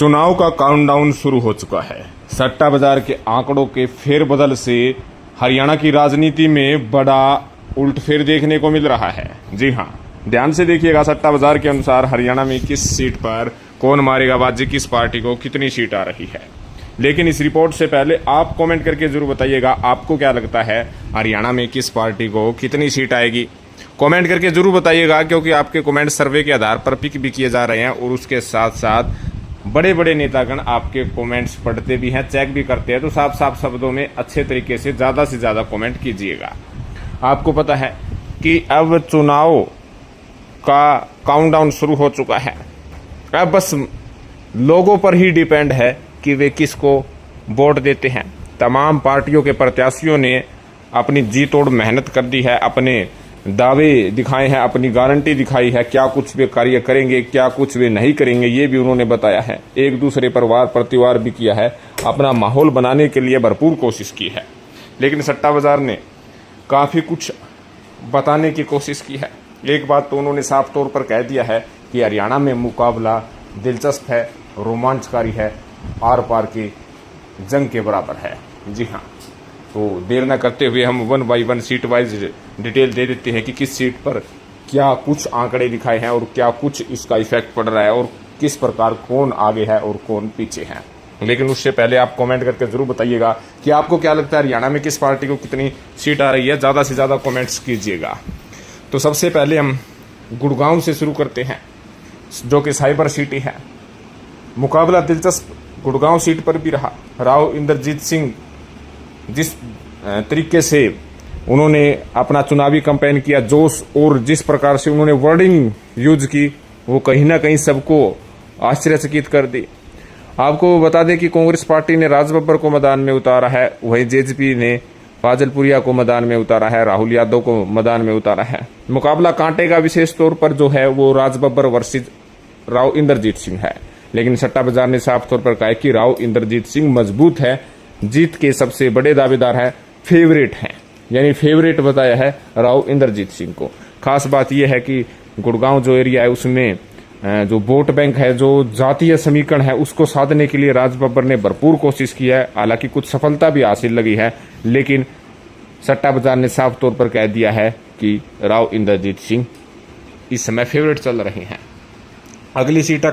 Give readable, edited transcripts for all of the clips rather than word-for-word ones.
चुनाव का काउंटडाउन शुरू हो चुका है। सट्टा बाजार के आंकड़ों के फेरबदल से हरियाणा की राजनीति में बड़ा उलटफेर देखने को मिल रहा है। जी हां, ध्यान से देखिएगा। सट्टा बाजार के अनुसार हरियाणा में किस सीट पर कौन मारेगा बाजी, किस पार्टी को कितनी सीट आ रही है। लेकिन इस रिपोर्ट से पहले आप कमेंट करके जरूर बताइएगा, आपको क्या लगता है हरियाणा में किस पार्टी को कितनी सीट आएगी। कमेंट करके जरूर बताइएगा, क्योंकि आपके कमेंट सर्वे के आधार पर पिक भी किए जा रहे हैं और उसके साथ साथ बड़े बड़े नेतागण आपके कमेंट्स पढ़ते भी हैं, चेक भी करते हैं। तो साफ साफ शब्दों में अच्छे तरीके से ज़्यादा कमेंट कीजिएगा। आपको पता है कि अब चुनाव का काउंटडाउन शुरू हो चुका है। अब बस लोगों पर ही डिपेंड है कि वे किसको वोट देते हैं। तमाम पार्टियों के प्रत्याशियों ने अपनी जी तोड़ मेहनत कर दी है, अपने दावे दिखाए हैं, अपनी गारंटी दिखाई है। क्या कुछ वे कार्य करेंगे, क्या कुछ वे नहीं करेंगे, ये भी उन्होंने बताया है। एक दूसरे पर वार प्रतिवार भी किया है, अपना माहौल बनाने के लिए भरपूर कोशिश की है। लेकिन सट्टा बाजार ने काफ़ी कुछ बताने की कोशिश की है। एक बात तो उन्होंने साफ तौर पर कह दिया है कि हरियाणा में मुकाबला दिलचस्प है, रोमांचकारी है, आर पार की जंग के बराबर है। जी हाँ, तो देर न करते हुए हम 1 बाय 1 सीट वाइज डिटेल दे देते हैं कि किस सीट पर क्या कुछ आंकड़े दिखाए हैं और क्या कुछ इसका इफेक्ट पड़ रहा है और किस प्रकार कौन आगे है और कौन पीछे है। लेकिन उससे पहले आप कमेंट करके जरूर बताइएगा कि आपको क्या लगता है हरियाणा में किस पार्टी को कितनी सीट आ रही है। ज़्यादा से ज़्यादा कमेंट्स कीजिएगा। तो सबसे पहले हम गुड़गांव से शुरू करते हैं, जो कि साइबर सिटी है। मुकाबला दिलचस्प गुड़गांव सीट पर भी रहा। राव इंद्रजीत सिंह जिस तरीके से उन्होंने अपना चुनावी कैंपेन किया, जोश और जिस प्रकार से उन्होंने वर्डिंग यूज की, वो कहीं ना कहीं सबको आश्चर्यचकित कर दी। आपको बता दें कि कांग्रेस पार्टी ने राज बब्बर को मैदान में उतारा है, वहीं जेजेपी ने फाजलपुरिया को मैदान में उतारा है, राहुल यादव को मैदान में उतारा है। मुकाबला कांटे का विशेष तौर पर जो है वो राज बब्बर वर्सेज राव इंद्रजीत सिंह है। लेकिन सट्टा बाजार ने साफ तौर पर कहा है कि राव इंद्रजीत सिंह मजबूत है, जीत के सबसे बड़े दावेदार है, फेवरेट हैं, यानी फेवरेट बताया है राव इंद्रजीत सिंह को। खास बात यह है कि गुड़गांव जो एरिया है उसमें जो वोट बैंक है, जो जातीय समीकरण है, उसको साधने के लिए राज बब्बर ने भरपूर कोशिश की है। हालांकि कुछ सफलता भी हासिल लगी है, लेकिन सट्टा बाजार ने साफ तौर पर कह दिया है कि राव इंद्रजीत सिंह इस समय फेवरेट चल रहे हैं। अगली सीट है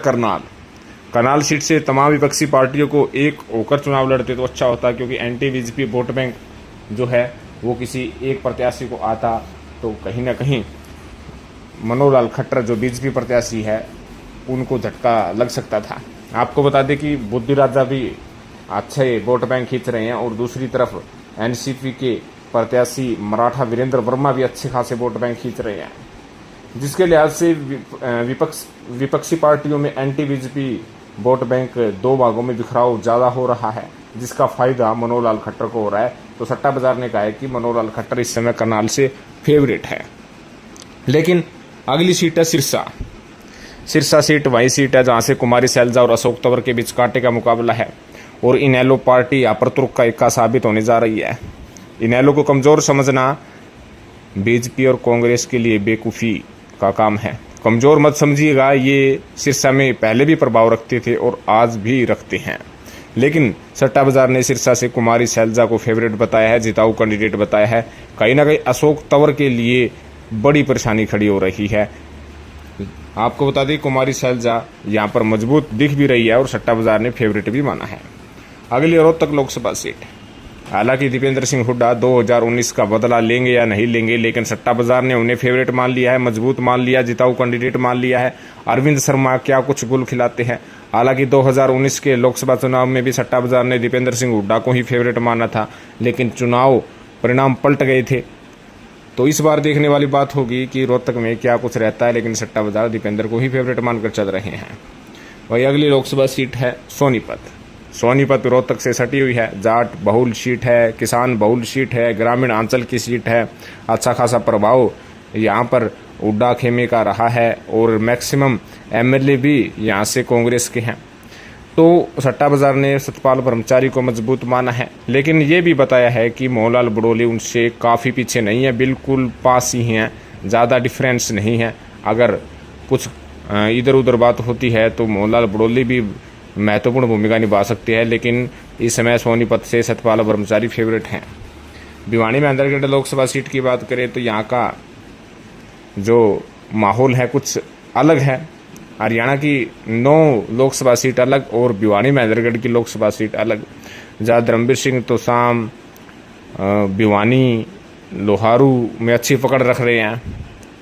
करनाल सीट से तमाम विपक्षी पार्टियों को एक होकर चुनाव लड़ते तो अच्छा होता, क्योंकि एंटी बीजेपी वोट बैंक जो है वो किसी एक प्रत्याशी को आता तो कहीं ना कहीं मनोहर लाल खट्टर जो बीजेपी प्रत्याशी है उनको झटका लग सकता था। आपको बता दें कि बुद्धि राजा भी अच्छे वोट बैंक खींच रहे हैं और दूसरी तरफ एनसीपी के प्रत्याशी मराठा वीरेंद्र वर्मा भी अच्छे खासे वोट बैंक खींच रहे हैं, जिसके लिहाज से विपक्षी पार्टियों में एंटी बीजेपी वोट बैंक दो भागों में बिखराव ज़्यादा हो रहा है, जिसका फायदा मनोहर लाल खट्टर को हो रहा है। तो सट्टा बाजार ने कहा है कि मनोहर लाल खट्टर इस समय करनाल से फेवरेट है। लेकिन अगली सीट है सिरसा सीट वही सीट है जहां से कुमारी सैलजा और अशोक तंवर के बीच कांटे का मुकाबला है और इनेलो पार्टी यहाँ पर तुर्क का इक्का साबित होने जा रही है। इनेलो को कमजोर समझना बीजेपी और कांग्रेस के लिए बेवकूफ़ी का काम है। कमजोर मत समझिएगा, ये सिरसा में पहले भी प्रभाव रखते थे और आज भी रखते हैं। लेकिन सट्टा बाजार ने सिरसा से कुमारी सैलजा को फेवरेट बताया है, जिताऊ कैंडिडेट बताया है। कहीं ना कहीं अशोक तंवर के लिए बड़ी परेशानी खड़ी हो रही है। आपको बता दें कुमारी सैलजा यहाँ पर मजबूत दिख भी रही है और सट्टा बाजार ने फेवरेट भी माना है। अगली रोहतक लोकसभा सीट, हालांकि दीपेंद्र सिंह हुड्डा 2019 का बदला लेंगे या नहीं लेंगे, लेकिन सट्टा बाजार ने उन्हें फेवरेट मान लिया है, मजबूत मान लिया, जिताऊ कैंडिडेट मान लिया है। अरविंद शर्मा क्या कुछ गुल खिलाते हैं। हालांकि 2019 के लोकसभा चुनाव में भी सट्टा बाजार ने दीपेंद्र सिंह हुड्डा को ही फेवरेट माना था, लेकिन चुनाव परिणाम पलट गए थे। तो इस बार देखने वाली बात होगी कि रोहतक में क्या कुछ रहता है, लेकिन सट्टा बाजार दीपेंद्र को ही फेवरेट मानकर चल रहे हैं। वही अगली लोकसभा सीट है सोनीपत रोहतक से सटी हुई है। जाट बहुल सीट है, किसान बहुल सीट है, ग्रामीण अंचल की सीट है। अच्छा खासा प्रभाव यहाँ पर हुड्डा खेमे का रहा है और मैक्सिमम एमएलए भी यहाँ से कांग्रेस के हैं। तो सट्टा बाजार ने सतपाल ब्रह्मचारी को मजबूत माना है, लेकिन ये भी बताया है कि मोहनलाल बड़ोली उनसे काफ़ी पीछे नहीं है, बिल्कुल पास ही हैं, ज़्यादा डिफरेंस नहीं है। अगर कुछ इधर उधर बात होती है तो मोहनलाल बड़ोली भी महत्वपूर्ण भूमिका निभा सकती है, लेकिन इस समय सोनीपत से सतपाल ब्रह्मचारी फेवरेट हैं। भिवानी में अंदरगढ़ लोकसभा सीट की बात करें तो यहाँ का जो माहौल है कुछ अलग है। हरियाणा की 9 लोकसभा सीट अलग और भिवानी में अंदरगढ़ की लोकसभा सीट अलग। जहाँ धर्मवीर सिंह तोसाम भिवानी लोहारू में अच्छी पकड़ रख रहे हैं,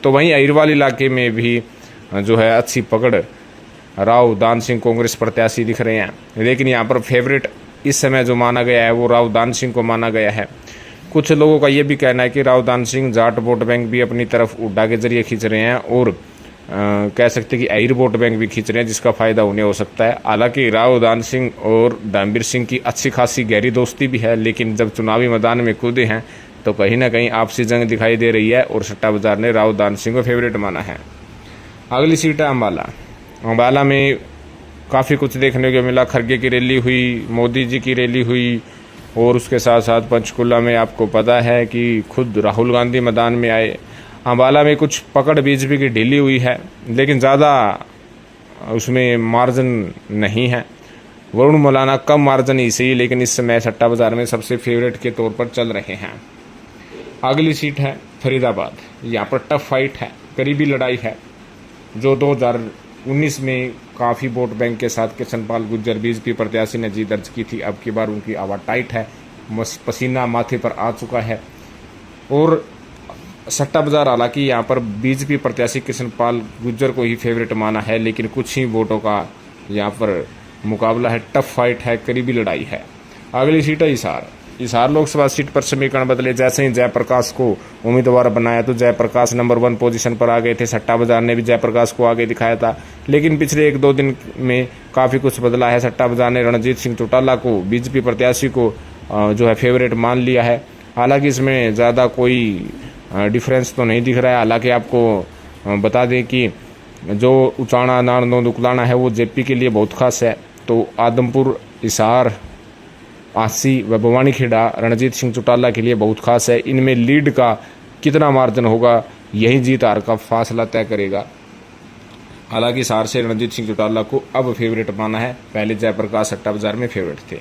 तो वहीं अहिरवाल इलाके में भी जो है अच्छी पकड़ राव दान सिंह कांग्रेस प्रत्याशी दिख रहे हैं। लेकिन यहाँ पर फेवरेट इस समय जो माना गया है वो राव दान सिंह को माना गया है। कुछ लोगों का ये भी कहना है कि राव दान सिंह जाट वोट बैंक भी अपनी तरफ उड्डा के जरिए खींच रहे हैं और कह सकते हैं कि अहिर वोट बैंक भी खींच रहे हैं, जिसका फायदा उन्हें हो सकता है। हालांकि राव दान सिंह और धर्मवीर सिंह की अच्छी खासी गहरी दोस्ती भी है, लेकिन जब चुनावी मैदान में कूदे हैं तो कहीं ना कहीं आपसी जंग दिखाई दे रही है और सट्टा बाजार ने राव दान सिंह को फेवरेट माना है। अगली सीट है अम्बाला। अम्बाला में काफ़ी कुछ देखने को मिला। खरगे की रैली हुई, मोदी जी की रैली हुई और उसके साथ साथ पंचकुला में आपको पता है कि खुद राहुल गांधी मैदान में आए। अम्बाला में कुछ पकड़ बीजेपी की ढीली हुई है, लेकिन ज़्यादा उसमें मार्जिन नहीं है। वरुण मौलाना कम मार्जिन ही सही, लेकिन इस समय सट्टा बाजार में सबसे फेवरेट के तौर पर चल रहे हैं। अगली सीट है फरीदाबाद। यहाँ पर टफ फाइट है, करीबी लड़ाई है। जो 2019 में काफ़ी वोट बैंक के साथ किशनपाल गुर्जर बीजेपी प्रत्याशी ने जीत दर्ज की थी, अब की बार उनकी आवाज़ टाइट है, पसीना माथे पर आ चुका है। और सट्टा बाजार हालांकि यहाँ पर बीजेपी प्रत्याशी किशनपाल गुर्जर को ही फेवरेट माना है, लेकिन कुछ ही वोटों का यहाँ पर मुकाबला है, टफ फाइट है, करीबी लड़ाई है। अगली सीट है हिसार। हिसार लोकसभा सीट पर समीकरण बदले। जैसे ही जयप्रकाश को उम्मीदवार बनाया तो जयप्रकाश नंबर 1 पोजीशन पर आ गए थे। सट्टा बाजार ने भी जयप्रकाश को आगे दिखाया था, लेकिन पिछले 1-2 दिन में काफ़ी कुछ बदला है। सट्टा बाजार ने रणजीत सिंह चौटाला को, बीजेपी प्रत्याशी को जो है फेवरेट मान लिया है। हालांकि इसमें ज़्यादा कोई डिफरेंस तो नहीं दिख रहा है। हालांकि आपको बता दें कि जो उचाना नारनौंद दुकलाना है वो जेपी के लिए बहुत खास है, तो आदमपुर, हिसार, आसी व भवानीखेड़ा रणजीत सिंह चौटाला के लिए बहुत खास है। इनमें लीड का कितना मार्जिन होगा यही जीत हार का फासला तय करेगा। हालांकि हिसार से रणजीत सिंह चौटाला को अब फेवरेट माना है, पहले जयप्रकाश सट्टा बाजार में फेवरेट थे।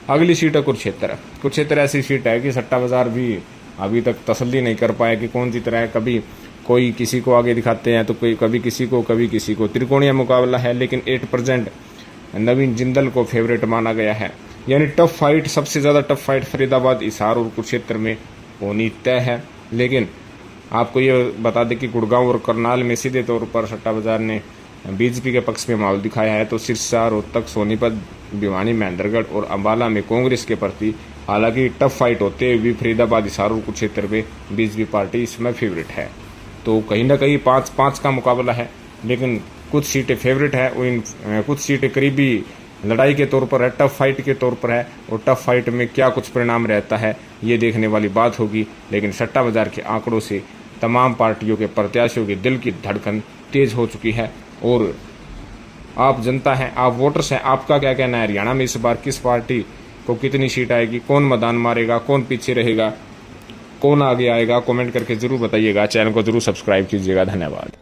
अगली सीट है कुरुक्षेत्र। कुरुक्षेत्र ऐसी सीट है कि सट्टा बाजार भी अभी तक तसल्ली नहीं कर पाया कि कौन जीत रहा है। कभी कोई किसी को आगे दिखाते हैं तो कोई कभी किसी को। त्रिकोणीय मुकाबला है, लेकिन 8% नवीन जिंदल को फेवरेट माना गया है। यानी टफ फाइट, सबसे ज़्यादा टफ फाइट फरीदाबाद, हिसार और कुरुक्षेत्र में होनी तय है। लेकिन आपको ये बता दें कि गुड़गांव और करनाल में सीधे तौर पर सट्टा बाजार ने बीजेपी के पक्ष में माहौल दिखाया है, तो सिरसा, रोहतक, सोनीपत, भिवानी, महेंद्रगढ़ और अम्बाला में कांग्रेस के प्रति हालांकि टफ फाइट होते हुए भी फरीदाबाद, हिसार और कुरुक्षेत्र में बीजेपी पार्टी इसमें फेवरेट है। तो कहीं ना कहीं 5-5 का मुकाबला है, लेकिन कुछ सीटें फेवरेट है और कुछ सीटें करीबी लड़ाई के तौर पर है, टफ फाइट के तौर पर है। और टफ फाइट में क्या कुछ परिणाम रहता है ये देखने वाली बात होगी। लेकिन सट्टा बाजार के आंकड़ों से तमाम पार्टियों के प्रत्याशियों के दिल की धड़कन तेज हो चुकी है। और आप जनता हैं, आप वोटर्स हैं, आपका क्या कहना है? हरियाणा में इस बार किस पार्टी को कितनी सीट आएगी, कौन मैदान मारेगा, कौन पीछे रहेगा, कौन आगे आएगा? कमेंट करके जरूर बताइएगा। चैनल को जरूर सब्सक्राइब कीजिएगा। धन्यवाद।